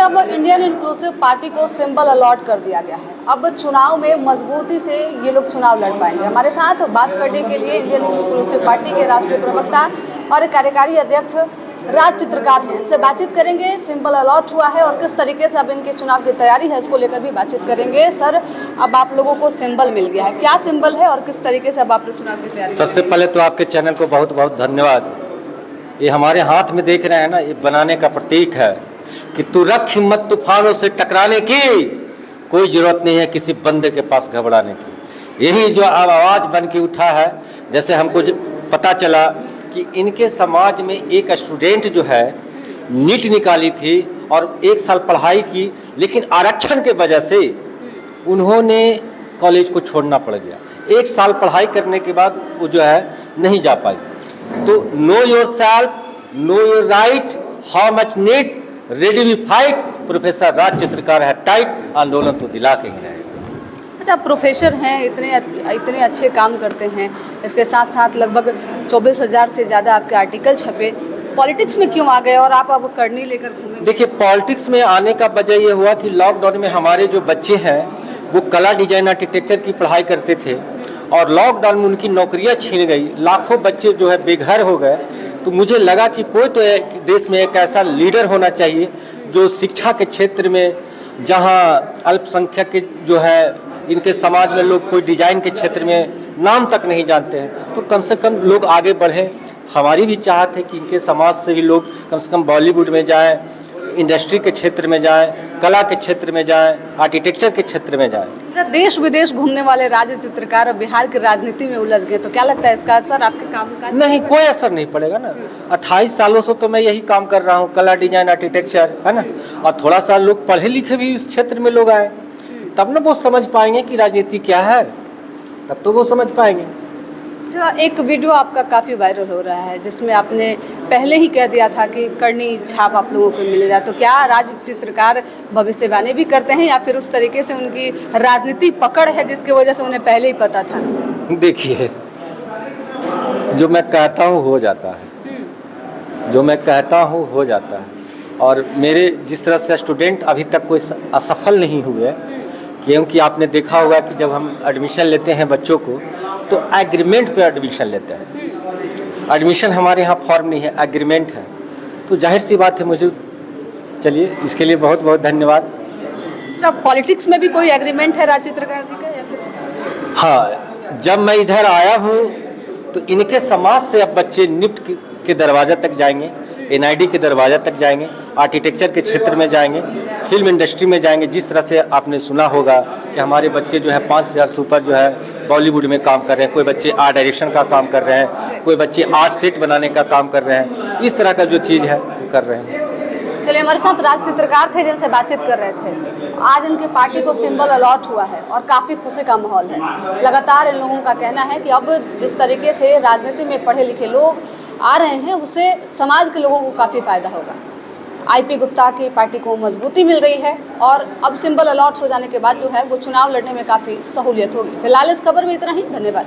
अब Indian inclusive party को symbol allot कर दिया गया है। अब चुनाव में मजबूती से ये लोग चुनाव लड़ पाएंगे। हमारे साथ बात करने के लिए इंडियन इंक्लूसिव पार्टी के राष्ट्रीय प्रवक्ता और कार्यकारी अध्यक्ष राज चित्रकार हैं। इनसे बातचीत करेंगे। सिंबल अलॉट हुआ है और किस तरीके से अब इनके चुनाव की तैयारी है, इसको लेकर भी बातचीत करेंगे। सर, अब आप लोगों को सिंबल मिल गया है, क्या सिंबल है और किस तरीके से अब आप लोग चुनाव की तैयारी? सबसे पहले तो आपके चैनल को बहुत बहुत धन्यवाद। ये हमारे हाथ में देख रहे हैं ना, ये बनाने का प्रतीक है कि तू रख हिम्मत तूफानों से टकराने की, कोई जरूरत नहीं है किसी बंदे के पास घबराने की। यही जो अब आवाज बन के उठा है। जैसे हमको पता चला कि इनके समाज में एक स्टूडेंट जो है नीट निकाली थी और 1 साल पढ़ाई की, लेकिन आरक्षण के वजह से उन्होंने कॉलेज को छोड़ना पड़ गया। 1 साल पढ़ाई करने के बाद वो जो है नहीं जा पाई। तो know yourself, know your right, how much need, ready we fight. Professor Raj चित्रकार है टाइट, आंदोलन तो दिला के ही रहेगा। अच्छा, प्रोफेसर हैं, इतने अच्छे काम करते हैं, इसके साथ साथ लगभग 24,000 से ज़्यादा आपके आर्टिकल छपे, पॉलिटिक्स में क्यों आ गए और आप अब करनी लेकर घूमेंगे? देखिए, पॉलिटिक्स में आने का वजह ये हुआ कि लॉकडाउन में हमारे जो बच्चे हैं वो कला डिजाइन आर्किटेक्चर की पढ़ाई करते थे और लॉकडाउन में उनकी नौकरियां छीन गई, लाखों बच्चे जो है बेघर हो गए। तो मुझे लगा कि कोई तो देश में एक ऐसा लीडर होना चाहिए जो शिक्षा के क्षेत्र में, जहां अल्पसंख्यक के जो है इनके समाज में लोग कोई डिजाइन के क्षेत्र में नाम तक नहीं जानते हैं, तो कम से कम लोग आगे बढ़े। हमारी भी चाहत है कि इनके समाज से भी लोग कम से कम बॉलीवुड में जाएं, इंडस्ट्री के क्षेत्र में जाएं, कला के क्षेत्र में जाएं, आर्किटेक्चर के क्षेत्र में जाएं। देश विदेश घूमने वाले राज्य चित्रकार बिहार की राजनीति में उलझ गए, तो क्या लगता है इसका असर आपके काम का? नहीं, कोई असर नहीं पड़ेगा ना। 28 सालों से तो मैं यही काम कर रहा हूँ, कला डिजाइन आर्किटेक्चर, है ना। और थोड़ा सा लोग पढ़े लिखे भी इस क्षेत्र में लोग आए, तब ना वो समझ पाएंगे कि राजनीति क्या है, तब तो वो समझ पाएंगे। एक वीडियो आपका काफ़ी वायरल हो रहा है जिसमें आपने पहले ही कह दिया था कि करनी छाप आप लोगों को मिलेगा, तो क्या राज चित्रकार भविष्यवाणी भी करते हैं या फिर उस तरीके से उनकी राजनीति पकड़ है जिसकी वजह से उन्हें पहले ही पता था? देखिए, जो मैं कहता हूँ हो जाता है, जो मैं कहता हूँ हो जाता है। और मेरे जिस तरह से स्टूडेंट अभी तक कोई असफल नहीं हुए, क्योंकि आपने देखा होगा कि जब हम एडमिशन लेते हैं बच्चों को तो एग्रीमेंट पे एडमिशन लेते हैं। एडमिशन हमारे यहाँ फॉर्म नहीं है, एग्रीमेंट है। तो जाहिर सी बात है, मुझे चलिए इसके लिए बहुत बहुत धन्यवाद। सब पॉलिटिक्स में भी कोई एग्रीमेंट है राज चित्रकार जी का या फिर? हाँ, जब मैं इधर आया हूँ तो इनके समाज से अब बच्चे निफ्ट के दरवाजा तक जाएंगे, NID के दरवाजा तक जाएंगे, आर्किटेक्चर के क्षेत्र में जाएंगे, फिल्म इंडस्ट्री में जाएंगे। जिस तरह से आपने सुना होगा कि हमारे बच्चे जो है 5000 से ऊपर जो है बॉलीवुड में काम कर रहे हैं, कोई बच्चे आर्ट डायरेक्शन का काम कर रहे हैं, कोई बच्चे आर्ट सेट बनाने का काम कर रहे हैं। इस तरह का जो चीज़ है वो कर रहे हैं। चलिए, हमारे साथ राज चित्रकार थे जिनसे बातचीत कर रहे थे। आज इनकी पार्टी को सिंबल अलॉट हुआ है और काफ़ी खुशी का माहौल है। लगातार इन लोगों का कहना है कि अब जिस तरीके से राजनीति में पढ़े लिखे लोग आ रहे हैं उससे समाज के लोगों को काफ़ी फायदा होगा। IP गुप्ता की पार्टी को मजबूती मिल रही है और अब सिंबल अलॉट हो जाने के बाद जो है वो चुनाव लड़ने में काफ़ी सहूलियत होगी। फिलहाल इस खबर में इतना ही, धन्यवाद।